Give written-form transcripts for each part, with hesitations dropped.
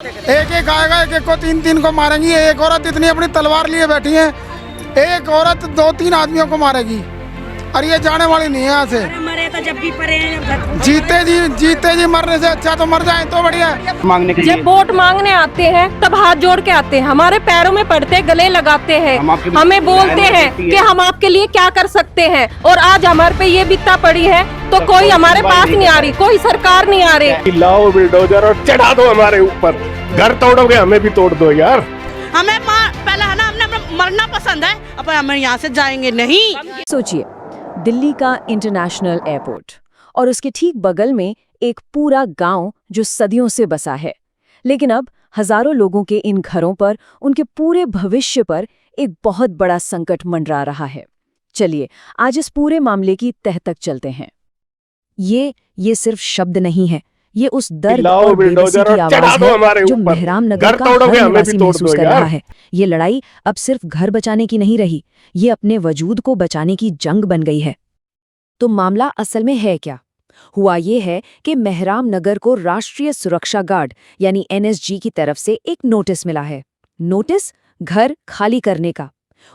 एक एक आएगा, एक एक को तीन तीन को मारेंगी। एक औरत इतनी अपनी तलवार लिए बैठी है, एक औरत दो तीन आदमियों को मारेगी और ये जाने वाली नहीं है यहाँ से। मरे तो जब भी परे जीते जी मरने से अच्छा तो मर जाए तो बढ़िया है। मांगने के लिए जब वोट मांगने आते हैं तब हाथ जोड़ के आते हैं, हमारे पैरों में पड़ते, गले लगाते हैं, हमें बोलते हैं कि हम आपके लिए क्या कर सकते हैं। और आज हमारे पे ये बिता पड़ी है तो कोई हमारे पास नहीं आ रही, कोई सरकार नहीं आ रही। लाओ बुलडोजर और चढ़ा दो हमारे ऊपर, घर तोड़ोगे हमें भी तोड़ दो यार। हमें पहले है ना, हमने मरना पसंद है, अब हम यहाँ से जाएंगे नहीं। सोचिए, दिल्ली का इंटरनेशनल एयरपोर्ट और उसके ठीक बगल में एक पूरा गांव जो सदियों से बसा है, लेकिन अब हजारों लोगों के इन घरों पर, उनके पूरे भविष्य पर एक बहुत बड़ा संकट मंडरा रहा है। चलिए आज इस पूरे मामले की तह तक चलते हैं। ये सिर्फ शब्द नहीं है, ये उस दर्द और बेबसी की आवाज है जो मेहराम नगर का हर निवासी महसूस कर रहा है। ये लड़ाई अब सिर्फ घर बचाने की नहीं रही, ये अपने वजूद को बचाने की जंग बन गई है। तो मामला असल में है क्या? हुआ ये है कि मेहराम नगर को राष्ट्रीय सुरक्षा गार्ड यानी एनएसजी की तरफ से एक नोटिस मिला है। नोटिस घर खाली करने का।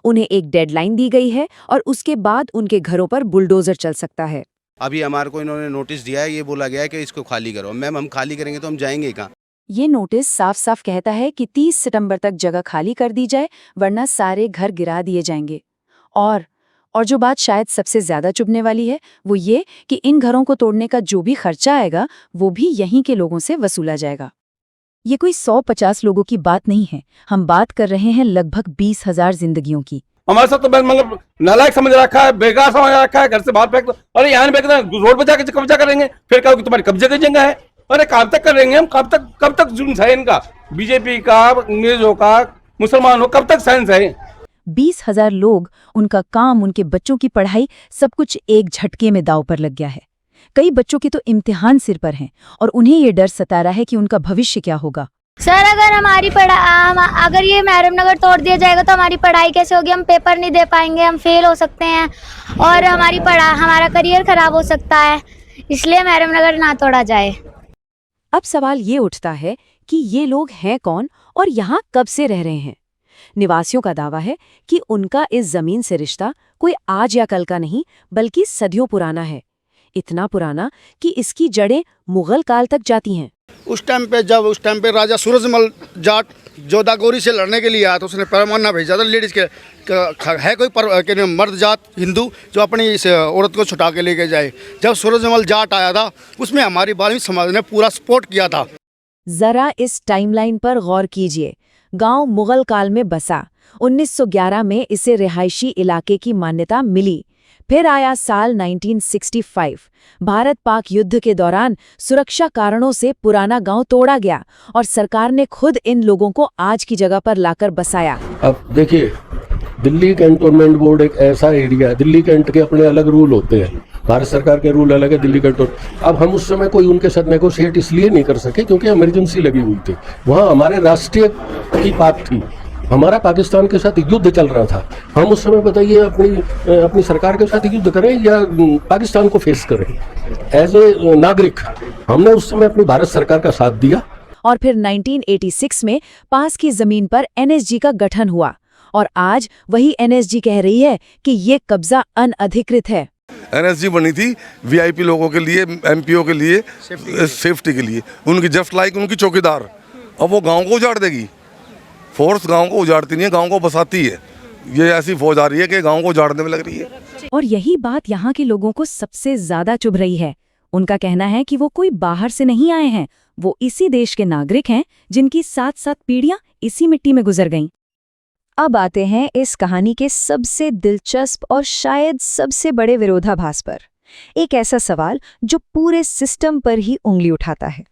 उन्हें एक डेडलाइन दी गई है और उसके बाद उनके घरों पर बुलडोजर चल सकता है। अभी हमारे को इन्होंने नोटिस दिया है, ये बोला गया है कि इसको खाली करो। मैम हम खाली करेंगे तो हम जाएंगे कहाँ? ये नोटिस साफ साफ कहता है कि 30 सितंबर तक जगह खाली कर दी जाए, वरना सारे घर गिरा दिए जाएंगे। और जो बात शायद सबसे ज्यादा चुभने वाली है वो ये कि इन घरों को तोड़ने का जो भी खर्चा आएगा वो भी यहीं के लोगों से वसूला जाएगा। ये कोई 100-50 लोगों की बात नहीं है, हम बात कर रहे हैं लगभग 20,000 जिंदगियों की। हमारे साथ तो मतलब नालायक समझ रखा है, बेकार समझ रखा है, घर से बाहर फेंक दो। अरे यहाँ नहीं फेंकना, रोड पे जाकर कब्जा करेंगे, फिर कहो कि तुम्हारी कब्जे की जगह है। अरे कब तक करेंगे हम? कब तक जुर्म है इनका? बीजेपी का, अंग्रेजों का, मुसलमानों, कब तक साइंस है? 20,000 लोग, उनका काम, उनके बच्चों की पढ़ाई, सब कुछ एक झटके में दांव पर लग गया है। कई बच्चों के तो इम्तिहान सिर पर हैं और उन्हें ये डर सता रहा है कि उनका भविष्य क्या होगा। सर अगर ये मेहराम नगर तोड़ दिया जाएगा तो हमारी पढ़ाई कैसे होगी? हम पेपर नहीं दे पाएंगे, हम फेल हो सकते हैं और हमारा करियर खराब हो सकता है, इसलिए मेहराम नगर ना तोड़ा जाए। अब सवाल ये उठता है कि ये लोग हैं कौन और यहाँ कब से रह रहे हैं? निवासियों का दावा है कि उनका इस जमीन से रिश्ता कोई आज या कल का नहीं बल्कि सदियों पुराना है। इतना पुराना कि इसकी जड़ें मुगल काल तक जाती हैं। उस टाइम पे राजा सूरजमल जाट जोधागोरी से लड़ने के लिए आया तो उसने पैमाना भेजा था लेडीज के है कोई मर्द जात हिंदू जो अपनी इस औरत को छुटा के लेके जाए। जब सूरजमल जाट आया था उसमें हमारी बालवी समाज ने पूरा सपोर्ट किया था। जरा इस टाइमलाइन पर गौर कीजिए। गांव मुगल काल में बसा, 1911 में इसे रिहायशी इलाके की मान्यता मिली। फिर आया साल 1965। भारत पाक युद्ध के दौरान सुरक्षा कारणों से पुराना गांव तोड़ा गया और सरकार ने खुद इन लोगों को आज की जगह पर लाकर बसाया। अब देखिए, दिल्ली कैंटोनमेंट बोर्ड एक ऐसा एरिया है, दिल्ली कैंट के अपने अलग रूल होते हैं, भारत सरकार के रूल अलग है, दिल्ली कैंटोन। अब हम उस समय कोई उनके साथ नेगोशिएट इसलिए नहीं कर सके क्योंकि इमरजेंसी लगी हुई थी। वहाँ हमारे राष्ट्रीय की बात थी, हमारा पाकिस्तान के साथ युद्ध चल रहा था। हम उस समय बताइए अपनी सरकार के साथ युद्ध करें या पाकिस्तान को फेस करें? एज ए नागरिक हमने उस समय अपनी भारत सरकार का साथ दिया। और फिर 1986 में पास की जमीन पर एनएसजी का गठन हुआ और आज वही एनएसजी कह रही है कि ये कब्जा अनअधिकृत है। एनएसजी बनी थी वीआईपी लोगों के लिए, एमपीओ के लिए, सेफ्टी के लिए, उनकी जस्ट लाइक उनकी चौकीदार। अब वो गाँव को उजाड़ देगी। फोर्स गांव को उजाड़ती नहीं है, गांव को बसाती है। ये ऐसी फौज आ रही है कि गांव को उजाड़ने में लग रही है। और यही बात यहाँ के लोगों को सबसे ज्यादा चुभ रही है। उनका कहना है कि वो कोई बाहर से नहीं आए हैं, वो इसी देश के नागरिक हैं जिनकी 7-7 पीढ़ियां इसी मिट्टी में गुजर गईं। अब आते हैं इस कहानी के सबसे दिलचस्प और शायद सबसे बड़े विरोधाभास पर। एक ऐसा सवाल जो पूरे सिस्टम पर ही उंगली उठाता है।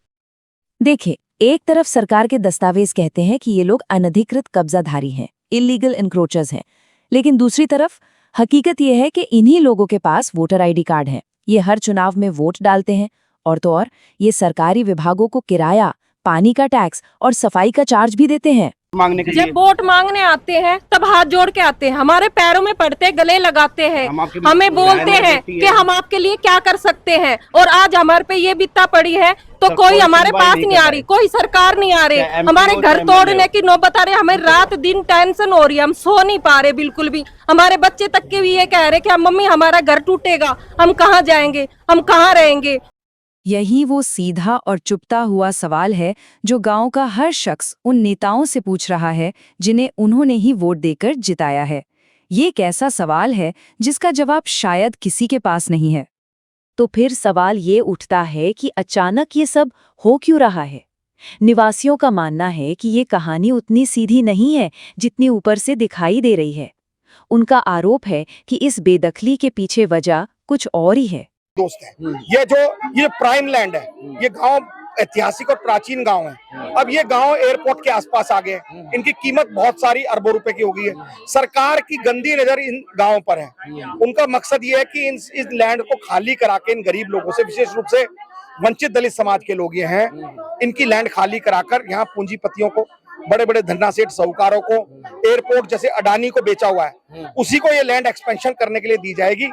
देखिए, एक तरफ सरकार के दस्तावेज कहते हैं कि ये लोग अनधिकृत कब्जाधारी हैं, इलीगल इंक्रोचर्स हैं, लेकिन दूसरी तरफ हकीकत ये है कि इन्हीं लोगों के पास वोटर आईडी कार्ड हैं। ये हर चुनाव में वोट डालते हैं और तो और ये सरकारी विभागों को किराया, पानी का टैक्स और सफाई का चार्ज भी देते हैं। मांगने के जब वोट मांगने आते हैं तब हाथ जोड़ के आते हैं, हमारे पैरों में पड़ते, गले लगाते हैं, हमें बोलते हैं कि हम आपके लिए क्या कर सकते हैं, और आज हमारे पे ये बित्ता पड़ी है तो कोई हमारे पास नहीं आ रही, कोई सरकार नहीं आ रही, हमारे घर तोड़ने की नौबत आ रही, हमें रात दिन टेंशन हो रही है, हम सो नहीं पा रहे बिल्कुल भी। हमारे बच्चे तक के भी ये कह रहे कि मम्मी हमारा घर टूटेगा, हम कहाँ जाएंगे, हम कहाँ रहेंगे। यही वो सीधा और चुपता हुआ सवाल है जो गांव का हर शख्स उन नेताओं से पूछ रहा है जिन्हें उन्होंने ही वोट देकर जिताया है। ये एक ऐसा सवाल है जिसका जवाब शायद किसी के पास नहीं है। तो फिर सवाल ये उठता है कि अचानक ये सब हो क्यों रहा है? निवासियों का मानना है कि ये कहानी उतनी सीधी नहीं है जितनी ऊपर से दिखाई दे रही है। उनका आरोप है कि इस बेदखली के पीछे वजह कुछ और ही है। दोस्त है ये प्राइम लैंड है, ये गांव ऐतिहासिक और प्राचीन गांव है। अब ये गांव एयरपोर्ट के आसपास आ गए, इनकी कीमत बहुत सारी अरबों रुपए की हो गई है। सरकार की गंदी नजर इन गांवों पर है। उनका मकसद ये है कि इस लैंड को खाली करा के इन गरीब लोगों से, विशेष रूप से वंचित दलित समाज के लोग ये हैं, इनकी लैंड खाली कराकर यहाँ पूंजीपतियों को, बड़े बड़े धन्ना सेठ साहूकारों को, एयरपोर्ट जैसे अडानी को बेचा हुआ है, उसी को ये लैंड एक्सपेंशन करने के लिए दी जाएगी।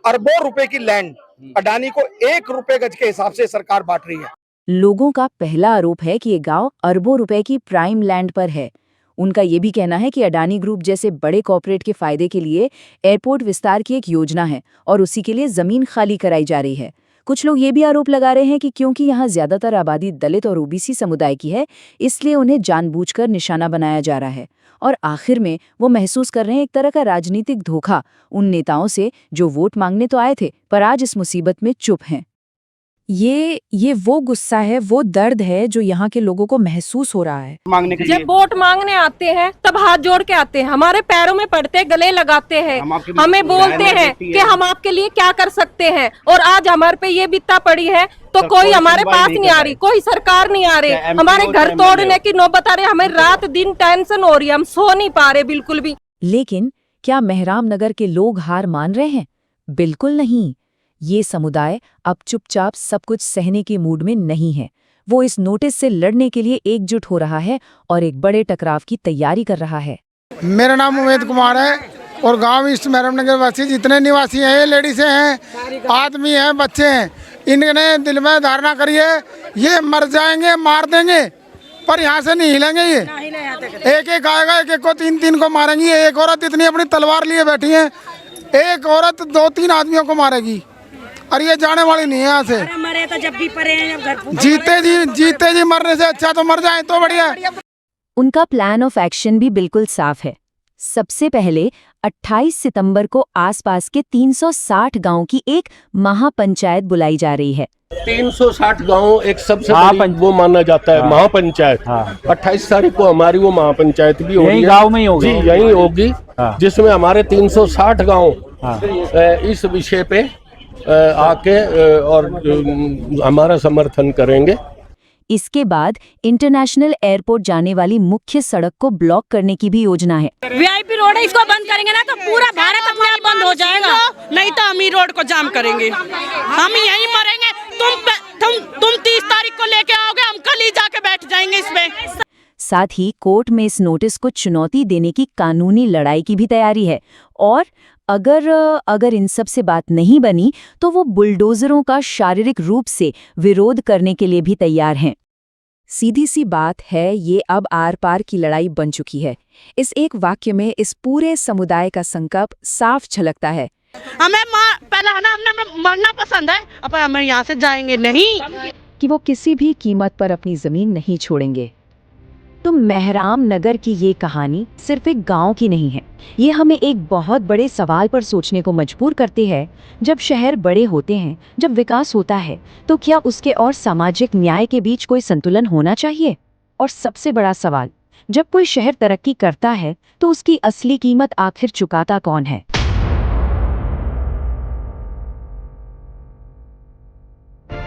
अरबों रुपए की लैंड अडानी को 1 रुपए गज के हिसाब से सरकार बांट रही है। लोगों का पहला आरोप है कि ये गांव अरबों रुपए की प्राइम लैंड पर है। उनका ये भी कहना है कि अडानी ग्रुप जैसे बड़े कॉर्पोरेट के फायदे के लिए एयरपोर्ट विस्तार की एक योजना है और उसी के लिए जमीन खाली कराई जा रही है। कुछ लोग ये भी आरोप लगा रहे हैं कि क्योंकि यहाँ ज्यादातर आबादी दलित और ओबीसी समुदाय की है, इसलिए उन्हें जानबूझकर निशाना बनाया जा रहा है। और आखिर में वो महसूस कर रहे हैं एक तरह का राजनीतिक धोखा उन नेताओं से जो वोट मांगने तो आए थे पर आज इस मुसीबत में चुप हैं। ये वो गुस्सा है, वो दर्द है जो यहाँ के लोगों को महसूस हो रहा है। मांगने के लिए जब वोट मांगने आते हैं तब हाथ जोड़ के आते हैं, हमारे पैरों में पड़ते, गले लगाते हैं, हमें बोलते हैं कि हम आपके लिए क्या कर सकते हैं, और आज हमारे पे ये बित्ता पड़ी है तो कोई हमारे पास नहीं आ रही, कोई सरकार नहीं आ रही, हमारे घर तोड़ने की नौबत आ रही, हमें रात दिन टेंशन हो रही है, हम सो नहीं पा रहे बिल्कुल भी। लेकिन क्या मेहराम नगर के लोग हार मान रहे हैं? बिल्कुल नहीं। ये समुदाय अब चुपचाप सब कुछ सहने के मूड में नहीं है। वो इस नोटिस से लड़ने के लिए एकजुट हो रहा है और एक बड़े टकराव की तैयारी कर रहा है। मेरा नाम उमेद कुमार है और गांव ईस्ट मेहराम नगर वासी जितने निवासी हैं, ये लेडीज़ें हैं, आदमी हैं, बच्चे हैं, इनने दिल में धारणा करी है ये मर जाएंगे, मार देंगे, पर यहाँ से नहीं हिलेंगे। ये एक एक आएगा, एक एक को 3-3 को मारेंगी। एक औरत इतनी अपनी तलवार लिए बैठी है, एक औरत 2-3 आदमियों को मारेगी और ये जाने वाली नहीं है यहाँ से। मरे तो जब भी परे हैं, जीते जी मरने से अच्छा तो मर जाए तो बढ़िया। उनका प्लान ऑफ एक्शन भी बिल्कुल साफ है। सबसे पहले 28 सितंबर को आसपास के 360 गांव की एक महापंचायत बुलाई जा रही है। 360 गांव एक सबसे बड़ी वो माना जाता है महापंचायत। 28 तारीख को हमारी वो महापंचायत भी होगी, गांव में ही होगी, जी यही होगी, जिसमें हमारे 360 गांव इस विषय पे आके और हमारा समर्थन करेंगे। इसके बाद इंटरनेशनल एयरपोर्ट जाने वाली मुख्य सड़क को ब्लॉक करने की भी योजना है। वीआईपी रोड है, इसको बंद करेंगे ना तो पूरा भारत अपने आप बंद हो जाएगा, नहीं तो हम ही रोड को जाम करेंगे, हम यहीं मरेंगे। तुम 30 तारीख को लेके आओगे, हम कल ही जाके बैठ जाएंगे इसमें। साथ ही कोर्ट में इस नोटिस को चुनौती देने की कानूनी लड़ाई की भी तैयारी है और अगर इन सब से बात नहीं बनी तो वो बुलडोजरों का शारीरिक रूप से विरोध करने के लिए भी तैयार हैं। सीधी सी बात है, ये अब आर पार की लड़ाई बन चुकी है। इस एक वाक्य में इस पूरे समुदाय का संकल्प साफ झलकता है। हमें पहला है ना, हमने मरना पसंद है, अब हम यहाँ से जाएंगे नहीं, कि वो किसी भी कीमत पर अपनी जमीन नहीं छोड़ेंगे। तो मेहराम नगर की ये कहानी सिर्फ एक गांव की नहीं है, ये हमें एक बहुत बड़े सवाल पर सोचने को मजबूर करती है। जब शहर बड़े होते हैं, जब विकास होता है, तो क्या उसके और सामाजिक न्याय के बीच कोई संतुलन होना चाहिए? और सबसे बड़ा सवाल, जब कोई शहर तरक्की करता है तो उसकी असली कीमत आखिर चुकाता कौन है?